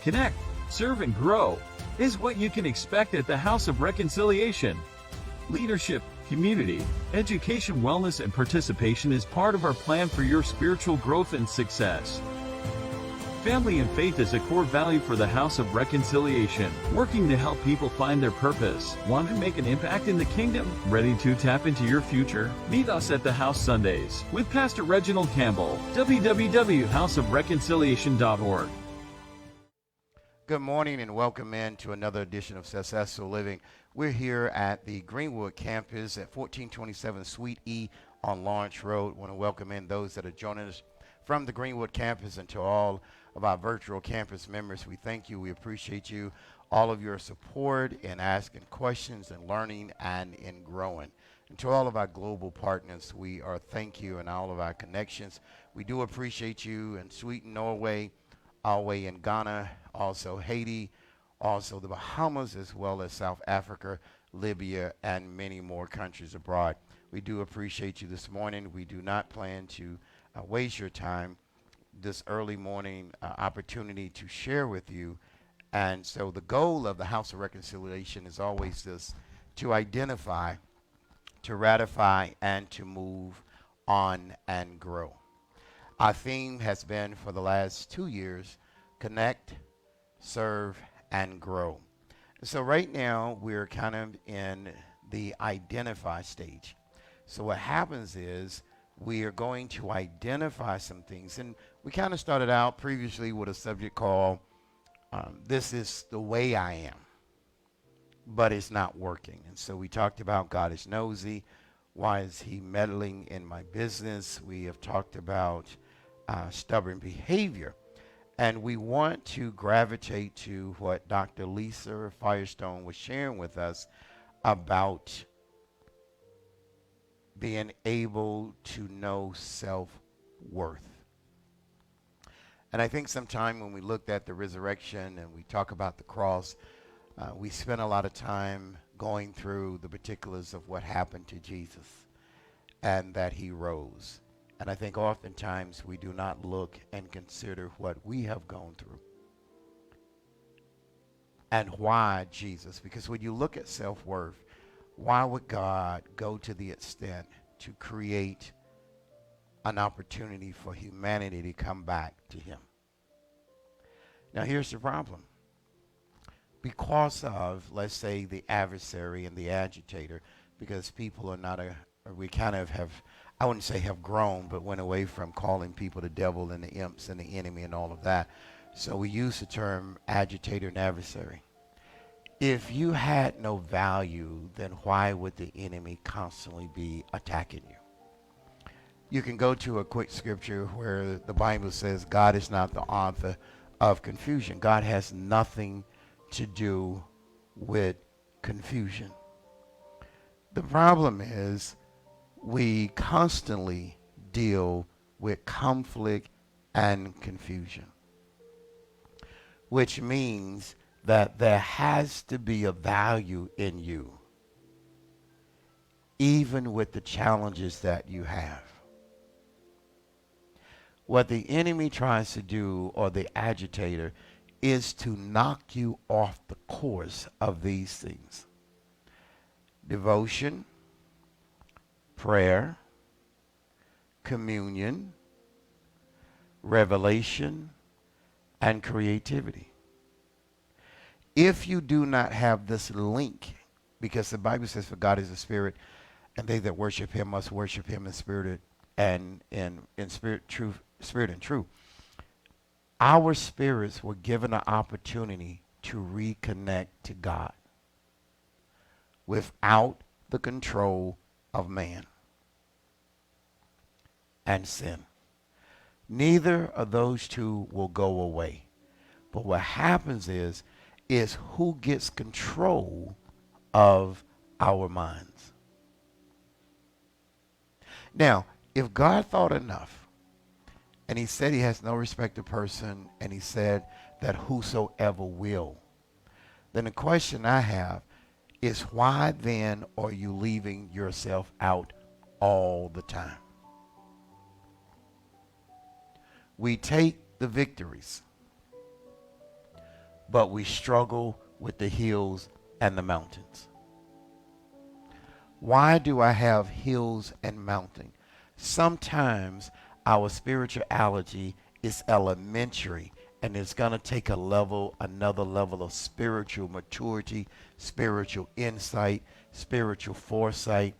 connect, serve, and grow is what you can expect at the House of Reconciliation. Leadership, community, education, wellness, and participation is part of our plan for your spiritual growth and success. Family and faith is a core value for the House of Reconciliation, working to help people find their purpose. Want to make an impact in the kingdom? Ready to tap into your future? Meet us at the House Sundays with Pastor Reginald Campbell. www.houseofreconciliation.org. Good morning and welcome in to another edition of Successful Living. We're here at the Greenwood campus at 1427 Suite E on Lawrence Road. Want to welcome in those that are joining us from the Greenwood campus, and to all of our virtual campus members. We thank you. We appreciate you, all of your support in asking questions and learning and in growing. And to all of our global partners, we are thank you, and all of our connections. We do appreciate you in Sweden, Norway, all the way in Ghana, also Haiti, also the Bahamas, as well as South Africa, Libya, and many more countries abroad. We do appreciate you this morning. We do not plan to waste your time this early morning opportunity to share with you. And so the goal of the House of Reconciliation is always this: to identify, to ratify, and to move on and grow. Our theme has been for the last 2 years: connect, serve, and grow. So right now we're kind of in the identify stage. So what happens is we are going to identify some things. And we kind of started out previously with a subject called This is the Way I Am, but it's not working. And so we talked about God is nosy. Why is he meddling in my business? We have talked about stubborn behavior. And we want to gravitate to what Dr. Lisa Firestone was sharing with us about being able to know self-worth. And I think sometime when we looked at the resurrection and we talk about the cross, we spent a lot of time going through the particulars of what happened to Jesus and that he rose. And I think oftentimes we do not look and consider what we have gone through and why Jesus. Because when you look at self-worth, why would God go to the extent to create an opportunity for humanity to come back to him? Now here's the problem. Because of, let's say, the adversary and the agitator, because people are not we kind of have, I wouldn't say have grown, but went away from calling people the devil and the imps and the enemy and all of that. So we use the term agitator and adversary. If you had no value, then why would the enemy constantly be attacking you? You can go to a quick scripture where the Bible says God is not the author of confusion. God has nothing to do with confusion. The problem is we constantly deal with conflict and confusion, which means that there has to be a value in you, even with the challenges that you have. What the enemy tries to do, or the agitator, is to knock you off the course of these things: devotion, prayer, communion, revelation, and creativity. If you do not have this link, because the Bible says for God is a spirit, and they that worship him must worship him in spirit and in spirit and truth. Our spirits were given an opportunity to reconnect to God without the control of man and sin. Neither of those two will go away. But what happens is who gets control of our minds. Now, if God thought enough, and he said he has no respect of person, and he said that whosoever will, then the question I have is, why then are you leaving yourself out all the time? We take the victories. but we struggle with the hills and the mountains. Why do I have hills and mountains? Sometimes our spirituality is elementary, and it's going to take another level of spiritual maturity, spiritual insight, spiritual foresight,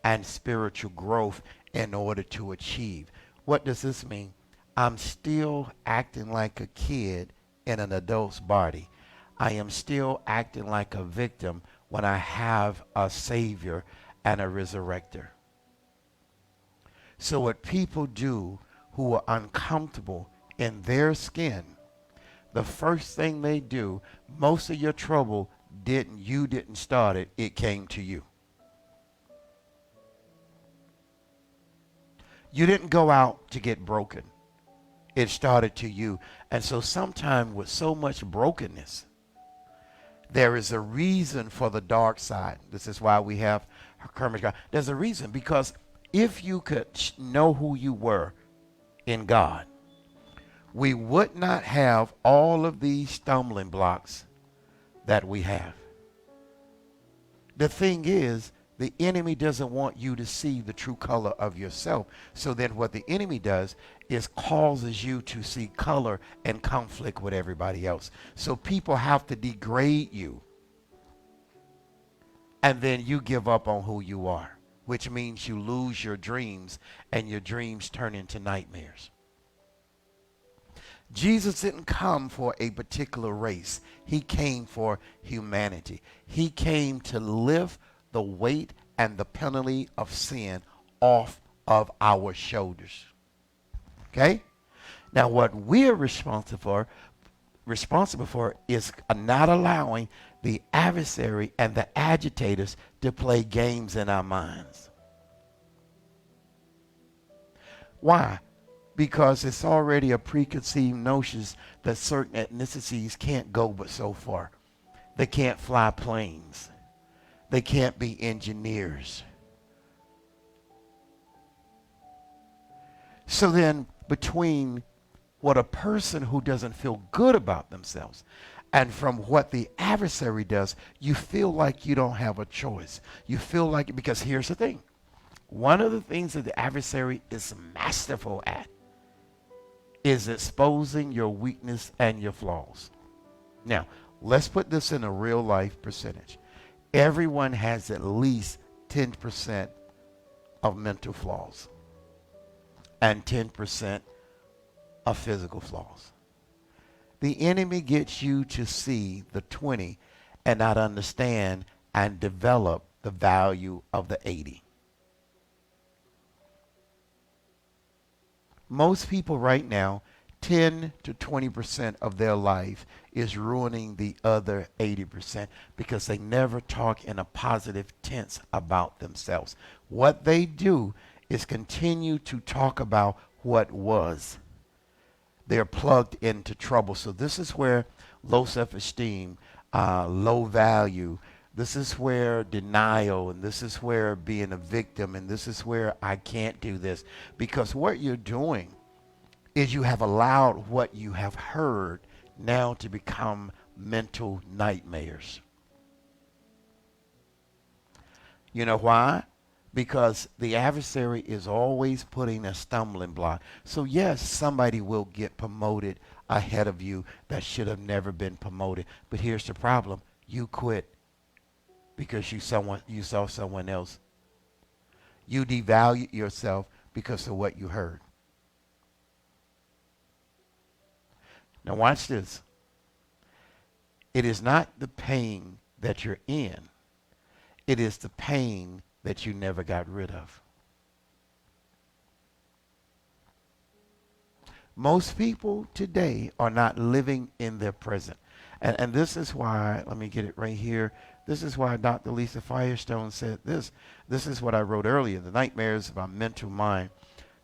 and spiritual growth in order to achieve. What does this mean? I'm still acting like a kid in an adult's body. I am still acting like a victim when I have a Savior and a resurrector. So what people do who are uncomfortable in their skin, the first thing they do, most of your trouble you didn't start it, it came to you. You didn't go out to get broken. It started to you. And so sometimes with so much brokenness, there is a reason for the dark side. This is why we have Kermit God. There's a reason, because if you could know who you were in God, we would not have all of these stumbling blocks that we have. The thing is, the enemy doesn't want you to see the true color of yourself. So then what the enemy does is causes you to see color and conflict with everybody else. So people have to degrade you. And then you give up on who you are, which means you lose your dreams, and your dreams turn into nightmares. Jesus didn't come for a particular race. He came for humanity. He came to lift the weight and the penalty of sin off of our shoulders. Okay? Now what we're responsible for is not allowing the adversary and the agitators to play games in our minds. Why? Because it's already a preconceived notion that certain ethnicities can't go but so far. They can't fly planes. They can't be engineers. So then between what a person who doesn't feel good about themselves and from what the adversary does, you feel like you don't have a choice. You feel like, because here's the thing. One of the things that the adversary is masterful at is exposing your weakness and your flaws. Now, let's put this in a real life percentage. Everyone has at least 10% of mental flaws and 10% of physical flaws. The enemy gets you to see the 20 and not understand and develop the value of the 80. Most people right now, 10 to 20% of their life is ruining the other 80% because they never talk in a positive tense about themselves. What they do is continue to talk about what was. They're plugged into trouble. So this is where low self-esteem, low value, this is where denial, and this is where being a victim, and this is where I can't do this. Because what you're doing is you have allowed what you have heard now to become mental nightmares. You know why? Because the adversary is always putting a stumbling block. So yes, somebody will get promoted ahead of you that should have never been promoted. But here's the problem. You quit because you saw someone else. You devalued yourself because of what you heard. Now watch this. It is not the pain that you're in. It is the pain that you never got rid of. Most people today are not living in their present. And this is why, let me get it right here. This is why Dr. Lisa Firestone said this. This is what I wrote earlier. The nightmares of our mental mind.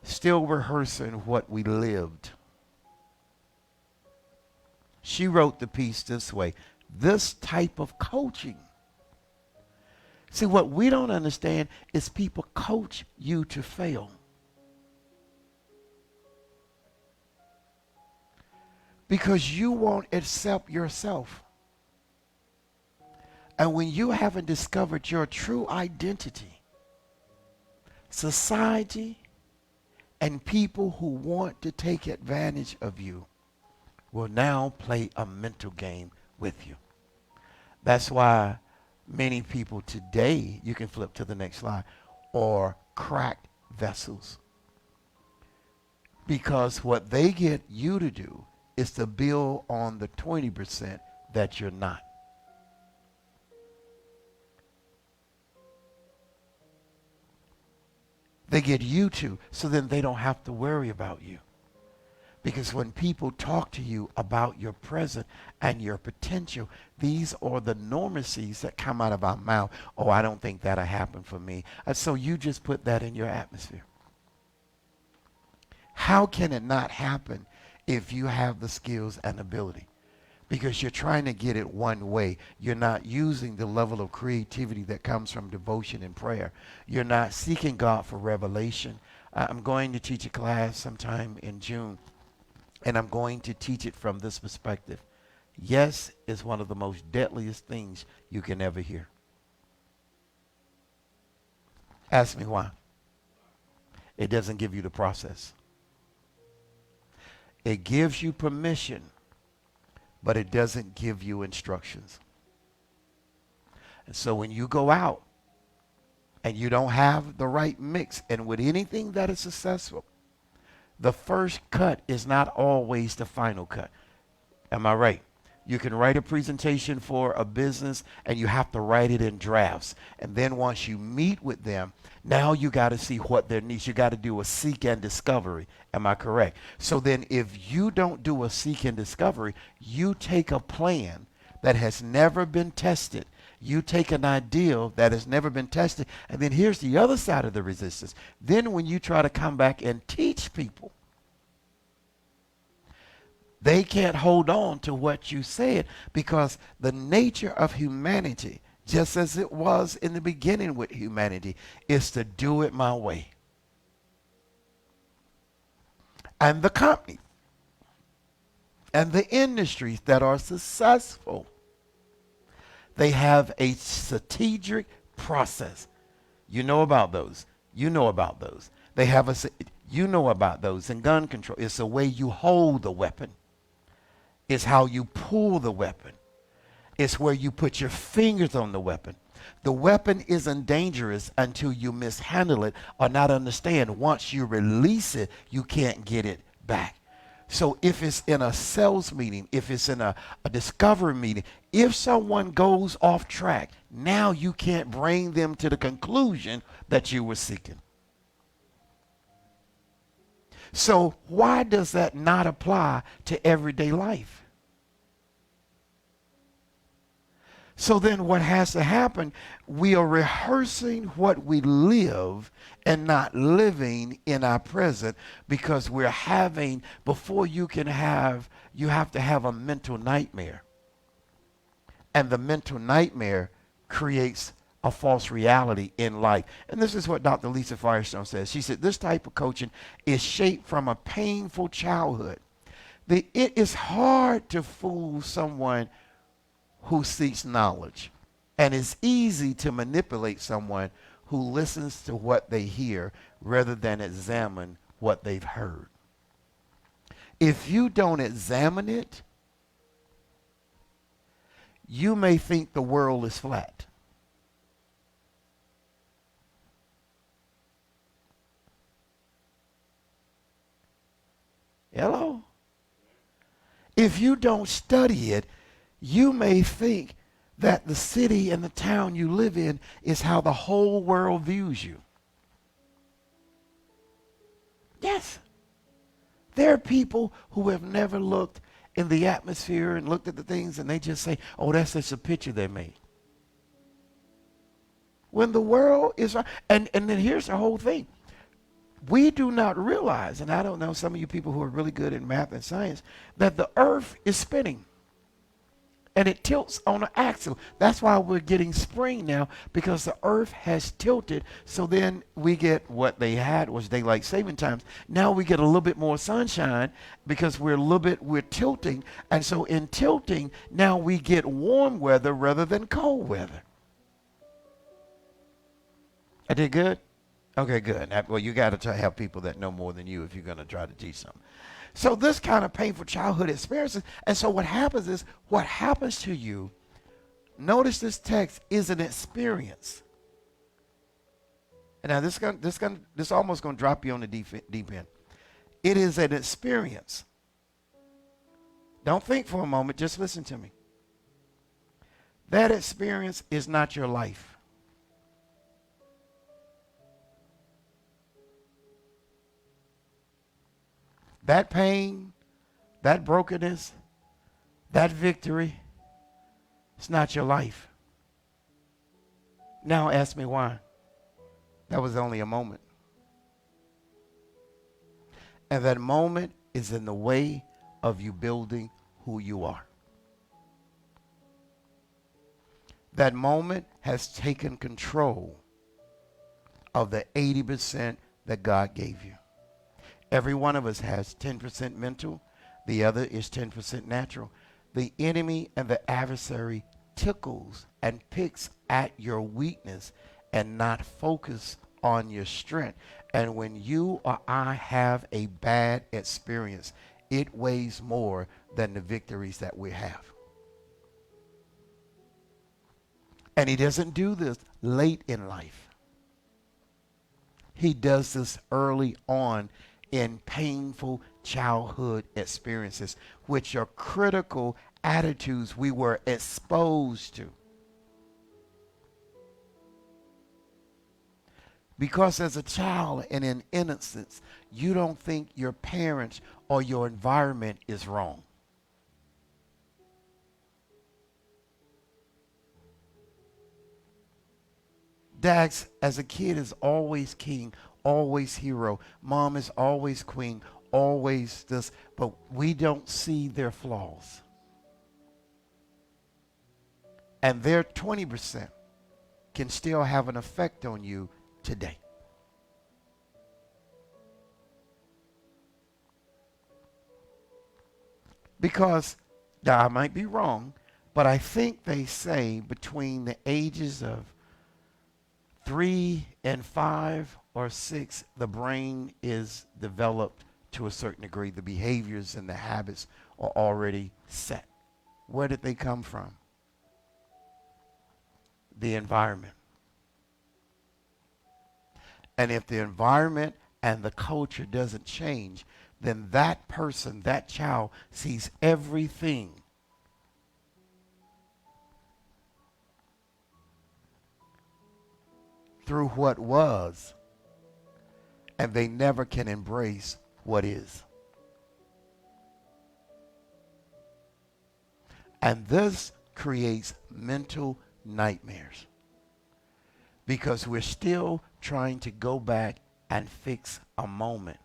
Still rehearsing what we lived. She wrote the piece this way. This type of coaching. See, what we don't understand is people coach you to fail. because you won't accept yourself. And when you haven't discovered your true identity, society and people who want to take advantage of you will now play a mental game with you. That's why many people today, you can flip to the next slide, are cracked vessels. Because what they get you to do is to build on the 20% that you're not. They get you to, so then they don't have to worry about you. Because when people talk to you about your present and your potential, these are the normacies that come out of our mouth. Oh, I don't think that'll happen for me. And so you just put that in your atmosphere. How can it not happen if you have the skills and ability? Because you're trying to get it one way. You're not using the level of creativity that comes from devotion and prayer. You're not seeking God for revelation. I'm going to teach a class sometime in June, and I'm going to teach it from this perspective. Yes is one of the most deadliest things you can ever hear. Ask me why. It doesn't give you the process. It gives you permission, but it doesn't give you instructions. And so when you go out and you don't have the right mix, and with anything that is successful, the first cut is not always the final cut. Am I right? You can write a presentation for a business and you have to write it in drafts. And then once you meet with them, now you got to see what their needs. You got to do a seek and discovery. Am I correct? So then if you don't do a seek and discovery, you take a plan that has never been tested. You take an ideal that has never been tested. And then here's the other side of the resistance. Then when you try to come back and teach people, they can't hold on to what you said, because the nature of humanity, just as it was in the beginning with humanity, is to do it my way. And the company and the industries that are successful, they have a strategic process. You know about those. You know about those. They have a, you know about those in gun control. It's the way you hold the weapon. It's how you pull the weapon. It's where you put your fingers on the weapon. The weapon isn't dangerous until you mishandle it or not understand. Once you release it, you can't get it back. So if it's in a sales meeting, if it's in a discovery meeting, if someone goes off track, now you can't bring them to the conclusion that you were seeking. So why does that not apply to everyday life? So then what has to happen, we are rehearsing what we live and not living in our present, because we're having, before you can have, you have to have a mental nightmare. And the mental nightmare creates a false reality in life. And this is what Dr. Lisa Firestone says. She said, this type of coaching is shaped from a painful childhood. It is hard to fool someone who seeks knowledge. And it's easy to manipulate someone who listens to what they hear rather than examine what they've heard. If you don't examine it, you may think the world is flat. Hello? If you don't study it, you may think that the city and the town you live in is how the whole world views you. Yes. There are people who have never looked in the atmosphere and looked at the things, and they just say, oh, that's just a picture they made. When the world is, and then here's the whole thing. We do not realize, and I don't know, some of you people who are really good in math and science, that the earth is spinning. And it tilts on an axle. That's why we're getting spring now, because the earth has tilted. So then we get what they had was daylight saving times. Now we get a little bit more sunshine because we're tilting. And so in tilting, now we get warm weather rather than cold weather. I did good? Okay, good. Well, you got to have people that know more than you if you're going to try to teach something. So this kind of painful childhood experiences. And so what happens is, what happens to you, notice this text is an experience. And now this almost going to drop you on the deep end. It is an experience. Don't think for a moment, just listen to me. That experience is not your life. That pain, that brokenness, that victory, it's not your life. Now ask me why. That was only a moment. And that moment is in the way of you building who you are. That moment has taken control of the 80% that God gave you. Every one of us has 10% mental. The other is 10% natural. The enemy and the adversary tickles and picks at your weakness and not focus on your strength. And when you or I have a bad experience, it weighs more than the victories that we have. And he doesn't do this late in life. He does this early on in painful childhood experiences, which are critical attitudes we were exposed to. Because as a child and in innocence, you don't think your parents or your environment is wrong. Dax, as a kid, is always king, always hero. Mom is always queen, always this. But we don't see their flaws. And their 20% can still have an effect on you today. Because, now I might be wrong, but I think they say between the ages of 3 and 5 or 6, the brain is developed to a certain degree. The behaviors and the habits are already set. Where did they come from? The environment. And if the environment and the culture doesn't change, then that person, that child, sees everything through what was, and they never can embrace what is. And this creates mental nightmares because we're still trying to go back and fix a moment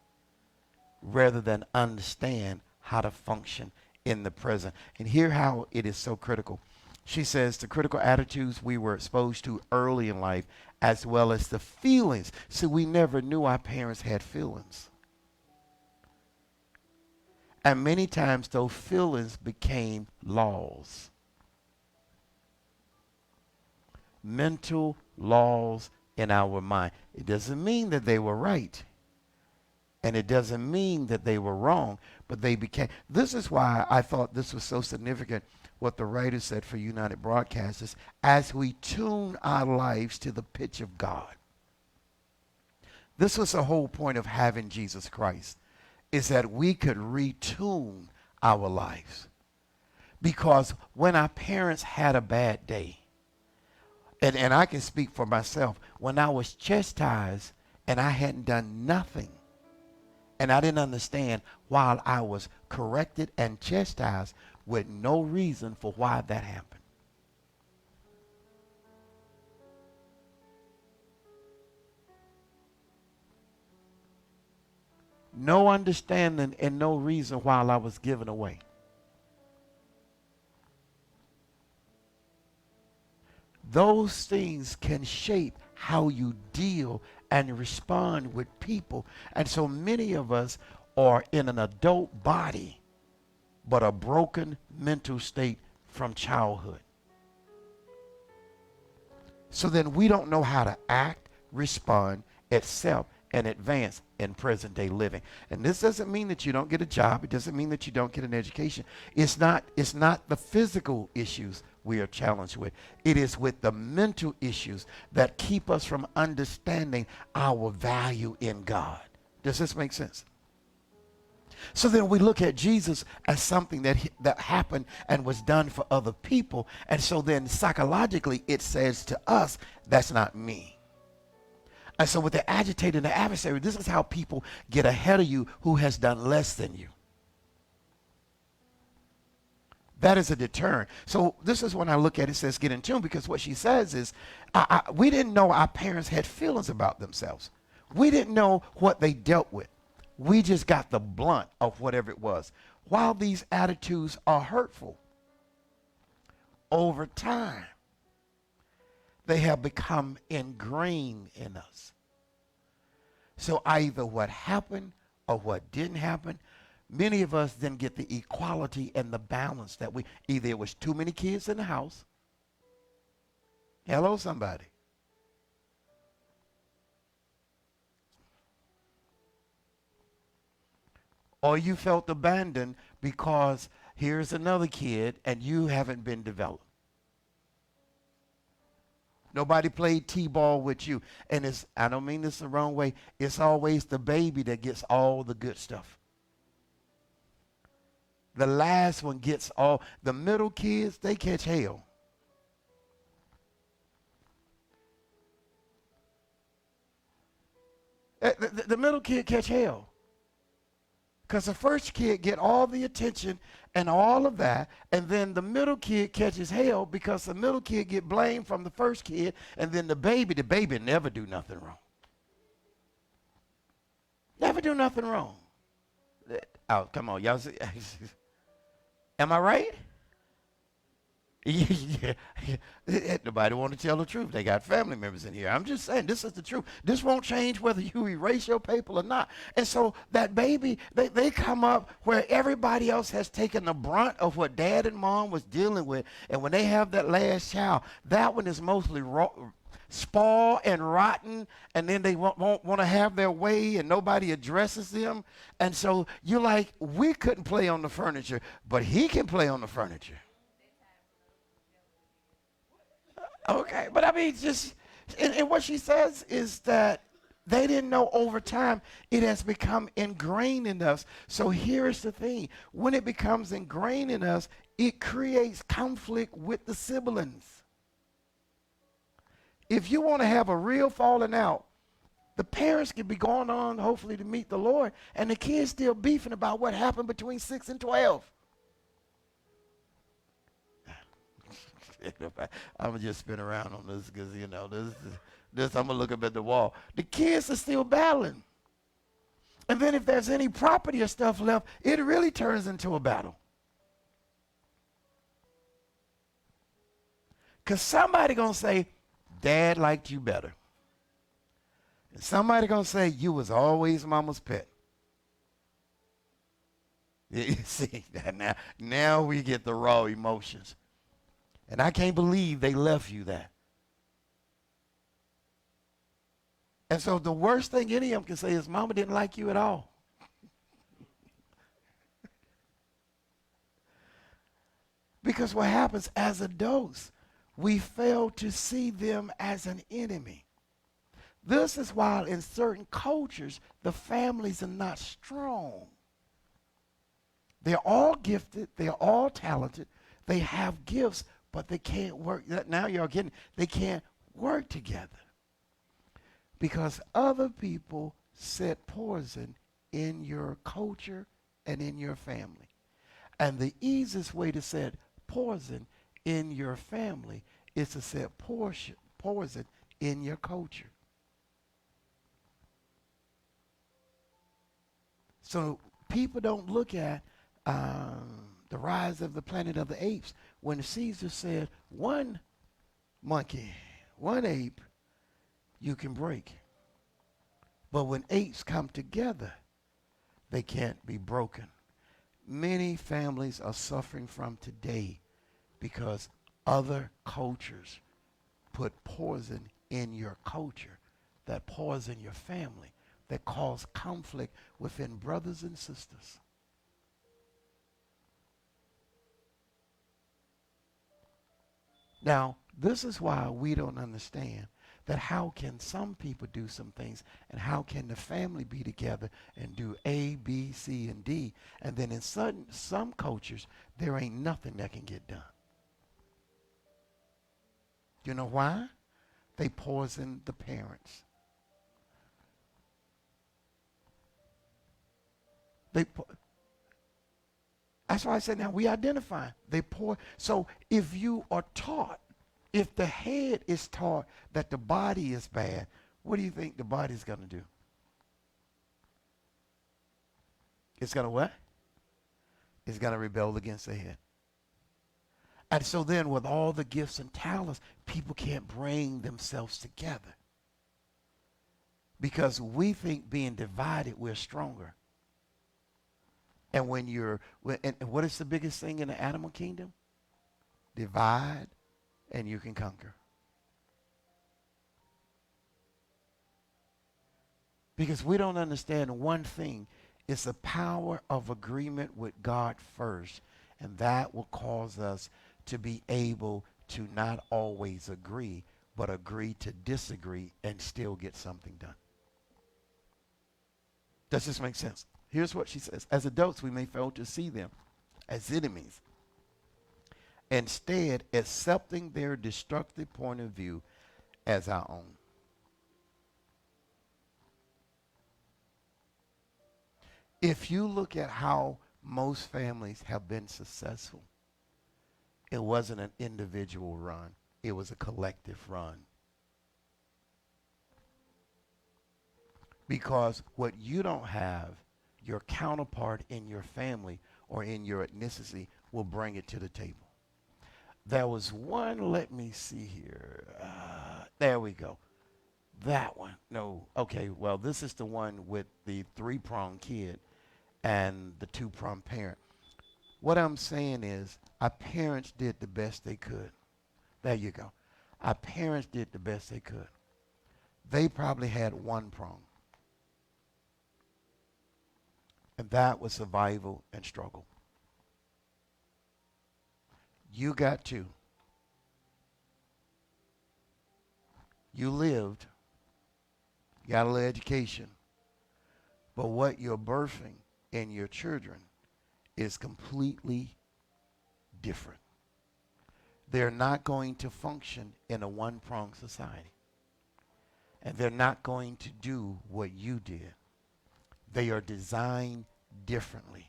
rather than understand how to function in the present. And hear how it is so critical. She says the critical attitudes we were exposed to early in life, as well as the feelings. See, we never knew our parents had feelings. And many times those feelings became laws. Mental laws in our mind. It doesn't mean that they were right. And it doesn't mean that they were wrong, but they became. This is why I thought this was so significant, what the writer said for United Broadcasters, as we tune our lives to the pitch of God. This was the whole point of having Jesus Christ, is that we could retune our lives. Because when our parents had a bad day, and I can speak for myself, when I was chastised and I hadn't done nothing, and I didn't understand while I was corrected and chastised with no reason for why that happened. No understanding and no reason while I was given away. those things can shape how you deal and respond with people. And so many of us are in an adult body, but a broken mental state from childhood. So then we don't know how to act, respond, accept, and advance in present day living. And this doesn't mean that you don't get a job. It doesn't mean that you don't get an education. It's not the physical issues we are challenged with. It is with the mental issues that keep us from understanding our value in God. Does this make sense? So then we look at Jesus as something that happened and was done for other people. And so then psychologically it says to us, that's not me. And so with the agitator and the adversary, this is how people get ahead of you who has done less than you. That is a deterrent. So this is when I look at it, says get in tune, because what she says is, we didn't know our parents had feelings about themselves. We didn't know what they dealt with. We just got the blunt of whatever it was. While these attitudes are hurtful, over time, they have become ingrained in us. So either what happened or what didn't happen, many of us didn't get the equality and the balance that either it was too many kids in the house. Hello, somebody. Or you felt abandoned because here's another kid and you haven't been developed. Nobody played T-ball with you. And I don't mean this the wrong way, it's always the baby that gets all the good stuff. The last one gets all, the middle kids, they catch hell. The middle kid catch hell. Because the first kid get all the attention and all of that, and then the middle kid catches hell because the middle kid get blamed from the first kid, and then the baby never do nothing wrong. Never do nothing wrong. Oh, come on, y'all see? Am I right? Yeah. Nobody want to tell the truth. They got family members in here. I'm just saying, this is the truth. This won't change whether you erase your paper or not. And so that baby, they come up where everybody else has taken the brunt of what dad and mom was dealing with. And when they have that last child, that one is mostly spoiled and rotten, and then they won't want to have their way, and nobody addresses them. And so you're like, we couldn't play on the furniture, but he can play on the furniture. Okay, but I mean, just, and what she says is that they didn't know over time it has become ingrained in us. So here's the thing. When it becomes ingrained in us, it creates conflict with the siblings. If you want to have a real falling out, the parents can be going on, hopefully, to meet the Lord, and the kids still beefing about what happened between 6 and 12. I'm going to just spin around on this because, you know, this I'm going to look up at the wall. The kids are still battling. And then if there's any property or stuff left, it really turns into a battle. Because somebody going to say, Dad liked you better. And somebody going to say, you was always mama's pet. You see, now we get the raw emotions. And I can't believe they left you that. And so the worst thing any of them can say is, Mama didn't like you at all. Because what happens as adults, we fail to see them as an enemy. This is why in certain cultures, the families are not strong. They're all gifted. They're all talented. They have gifts, but they can't work. Now you're getting, they can't work together. Because other people set poison in your culture and in your family. And the easiest way to set poison in your family is to set poison in your culture. So people don't look at the rise of the Planet of the Apes when Caesar said one monkey. One ape you can break. But when apes come together, they can't be broken. Many families are suffering from today because other cultures put poison in your culture, that poison your family, that cause conflict within brothers and sisters. Now, this is why we don't understand that how can some people do some things and how can the family be together and do A, B, C, and D, and then in some cultures, there ain't nothing that can get done. You know why? They poison the parents. They That's why I said now we identify. So if you are taught, if the head is taught that the body is bad, what do you think the body's going to do? It's going to what? It's going to rebel against the head. And so then with all the gifts and talents, people can't bring themselves together. Because we think being divided, we're stronger. And and what is the biggest thing in the animal kingdom? Divide and you can conquer. Because we don't understand one thing. It's the power of agreement with God first. And that will cause us to be able to not always agree, but agree to disagree and still get something done. Does this make sense? Here's what she says. As adults, we may fail to see them as enemies, instead accepting their destructive point of view as our own. If you look at how most families have been successful, it wasn't an individual run. It was a collective run. Because what you don't have, your counterpart in your family or in your ethnicity will bring it to the table. There was one, let me see here. There we go. That one. No. Okay, well, this is the one with the 3-pronged kid and the 2-pronged parent. What I'm saying is our parents did the best they could. There you go. Our parents did the best they could. They probably had 1 prong. And that was survival and struggle. You got 2. You lived. You got a little education. But what you're birthing in your children is completely different. They're not going to function in a 1-pronged society. And they're not going to do what you did. They are designed differently.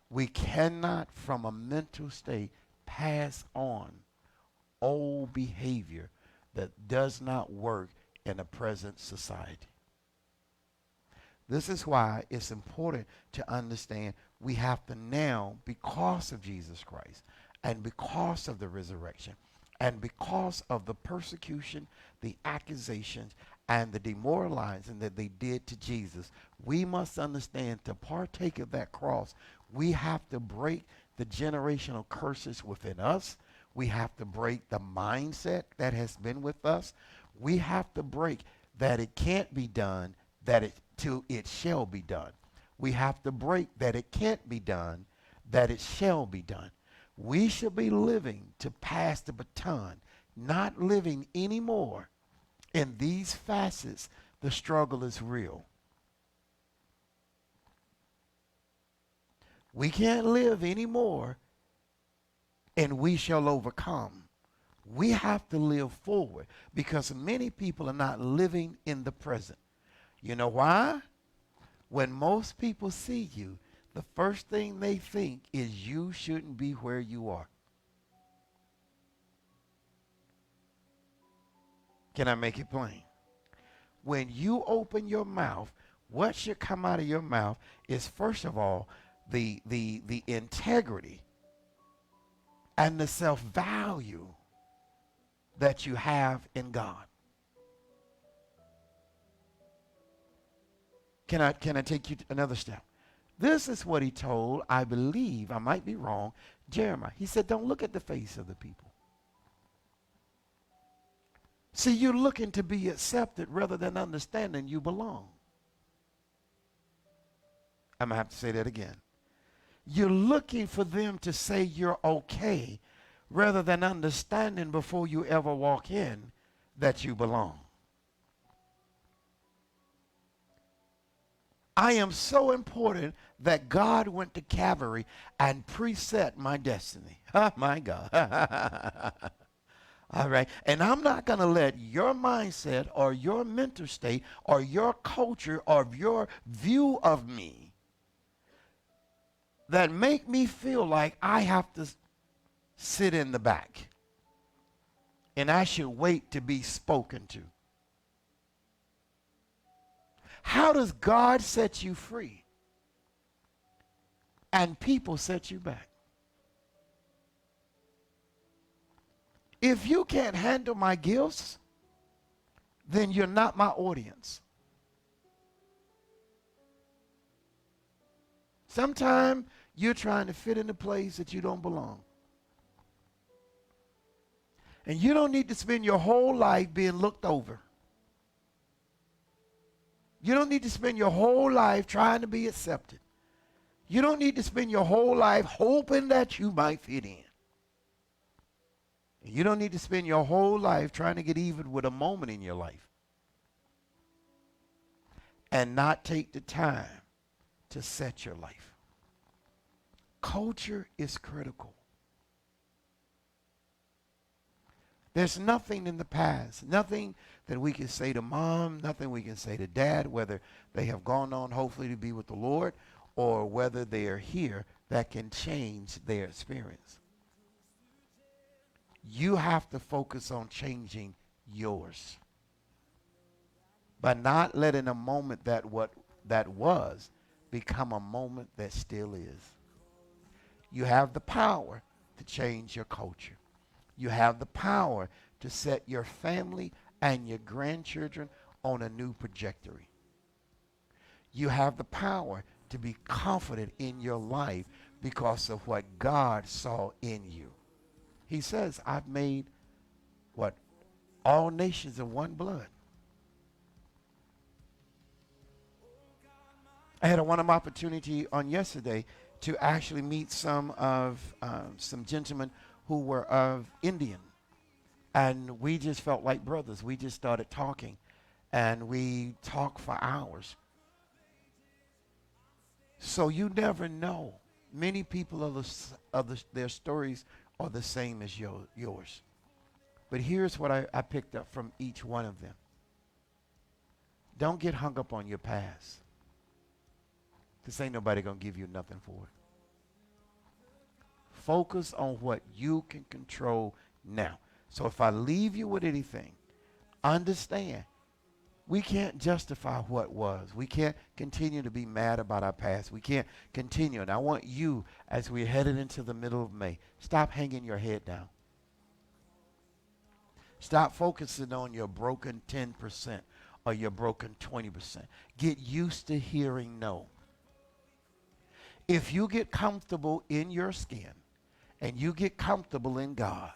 We cannot, from a mental state, pass on old behavior that does not work in a present society. This is why it's important to understand we have to now, because of Jesus Christ, and because of the resurrection, and because of the persecution, the accusations, and the demoralizing that they did to Jesus, we must understand to partake of that cross, we have to break the generational curses within us. We have to break the mindset that has been with us. We have to break that it can't be done, till it shall be done. We have to break that it can't be done, that it shall be done. We should be living to pass the baton, not living anymore. In these facets, the struggle is real. We can't live anymore and we shall overcome. We have to live forward because many people are not living in the present. You know why? When most people see you, the first thing they think is you shouldn't be where you are. Can I make it plain? When you open your mouth, what should come out of your mouth is, first of all, the integrity and the self-value that you have in God. Can I take you to another step? This is what he told, I believe, I might be wrong, Jeremiah. He said, don't look at the face of the people. See, you're looking to be accepted rather than understanding you belong. I'm going to have to say that again. You're looking for them to say you're okay rather than understanding before you ever walk in that you belong. I am so important that God went to Calvary and preset my destiny. Oh, my God. All right. And I'm not going to let your mindset or your mental state or your culture or your view of me that make me feel like I have to sit in the back and I should wait to be spoken to. How does God set you free and people set you back? If you can't handle my gifts, then you're not my audience. Sometimes you're trying to fit in a place that you don't belong. And you don't need to spend your whole life being looked over. You don't need to spend your whole life trying to be accepted. You don't need to spend your whole life hoping that you might fit in. You don't need to spend your whole life trying to get even with a moment in your life and not take the time to set your life. Culture is critical. There's nothing in the past, nothing that we can say to mom, nothing we can say to dad, whether they have gone on hopefully to be with the Lord or whether they are here, that can change their experience. You have to focus on changing yours by not letting a moment that was become a moment that still is. You have the power to change your culture. You have the power to set your family and your grandchildren on a new trajectory. You have the power to be confident in your life because of what God saw in you. He says, I've made what? All nations of one blood. I had a one-on-one opportunity on yesterday to actually meet some gentlemen who were of Indian. And we just felt like brothers. We just started talking. And we talked for hours. So you never know. Many people their stories are the same as yours. But here's what I picked up from each one of them. Don't get hung up on your past. Because ain't nobody going to give you nothing for it. Focus on what you can control now. So if I leave you with anything, understand, we can't justify what was. We can't continue to be mad about our past. We can't continue. And I want you, as we're headed into the middle of May, stop hanging your head down. Stop focusing on your broken 10% or your broken 20%. Get used to hearing no. If you get comfortable in your skin and you get comfortable in God,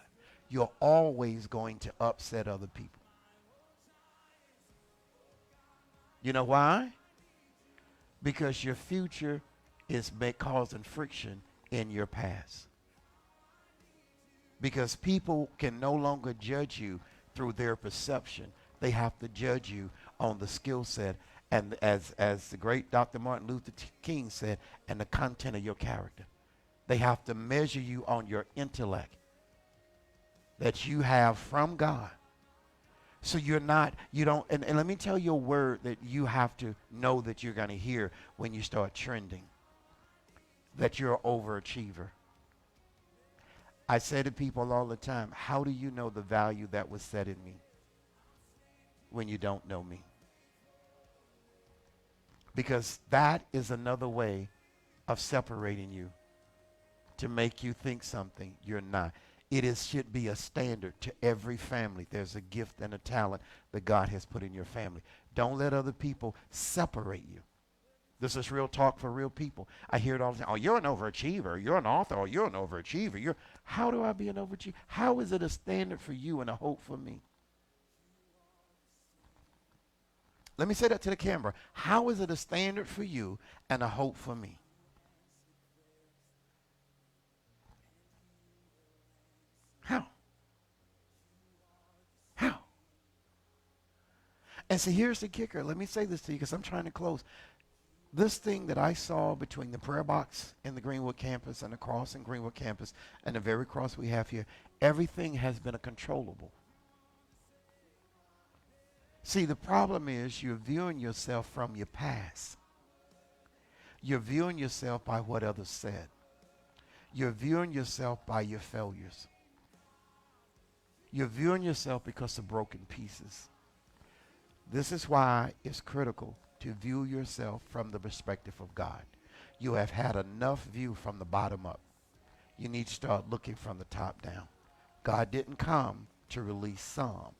you're always going to upset other people. You know why? Because your future is causing friction in your past. Because people can no longer judge you through their perception. They have to judge you on the skill set and as the great Dr. Martin Luther King said, and the content of your character. They have to measure you on your intellect that you have from God. So you don't, and let me tell you a word that you have to know that you're going to hear when you start trending. That you're an overachiever. I say to people all the time, how do you know the value that was set in me when you don't know me? Because that is another way of separating you to make you think something you're not. Should be a standard to every family. There's a gift and a talent that God has put in your family. Don't let other people separate you. This is real talk for real people. I hear it all the time. Oh, you're an overachiever. You're an author. Or you're an overachiever. How do I be an overachiever? How is it a standard for you and a hope for me? Let me say that to the camera. How is it a standard for you and a hope for me? How? How? And so here's the kicker. Let me say this to you because I'm trying to close. This thing that I saw between the prayer box in the Greenwood campus and the cross in Greenwood campus and the very cross we have here, everything has been a controllable. See, the problem is you're viewing yourself from your past. You're viewing yourself by what others said. You're viewing yourself by your failures. You're viewing yourself because of broken pieces. This is why it's critical to view yourself from the perspective of God. You have had enough view from the bottom up. You need to start looking from the top down. God didn't come to release some.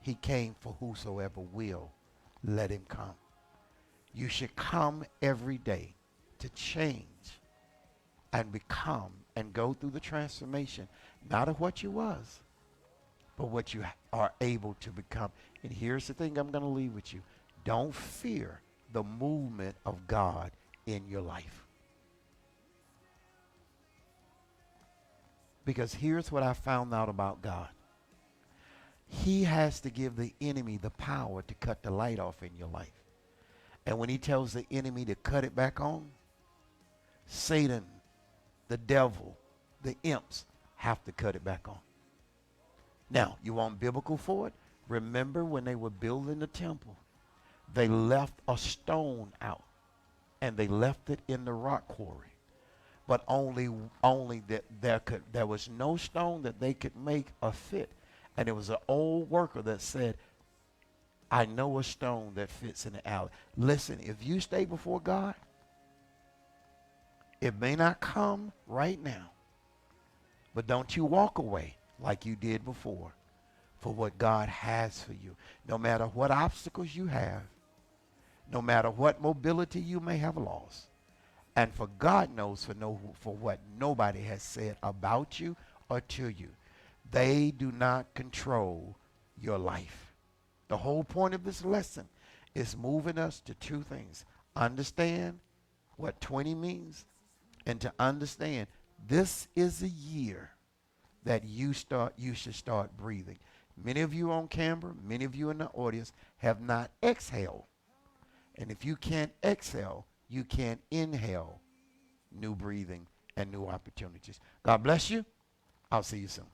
He came for whosoever will, let him come. You should come every day to change and become and go through the transformation, not of what you was, but what you are able to become. And here's the thing I'm going to leave with you. Don't fear the movement of God in your life. Because here's what I found out about God. He has to give the enemy the power to cut the light off in your life. And when he tells the enemy to cut it back on, Satan, the devil, the imps have to cut it back on. Now, you want biblical for it? Remember when they were building the temple, they left a stone out and they left it in the rock quarry. But only that there was no stone that they could make a fit. And it was an old worker that said, I know a stone that fits in the alley. Listen, if you stay before God, it may not come right now, but don't you walk away like you did before for what God has for you. No matter what obstacles you have, no matter what mobility you may have lost, and for God knows for what nobody has said about you or to you. They do not control your life. The whole point of this lesson is moving us to two things. Understand what 20 means, and to understand this is a year that you should start breathing. Many of you on camera, many of you in the audience have not exhaled. And if you can't exhale, you can't inhale new breathing and new opportunities. God bless you. I'll see you soon.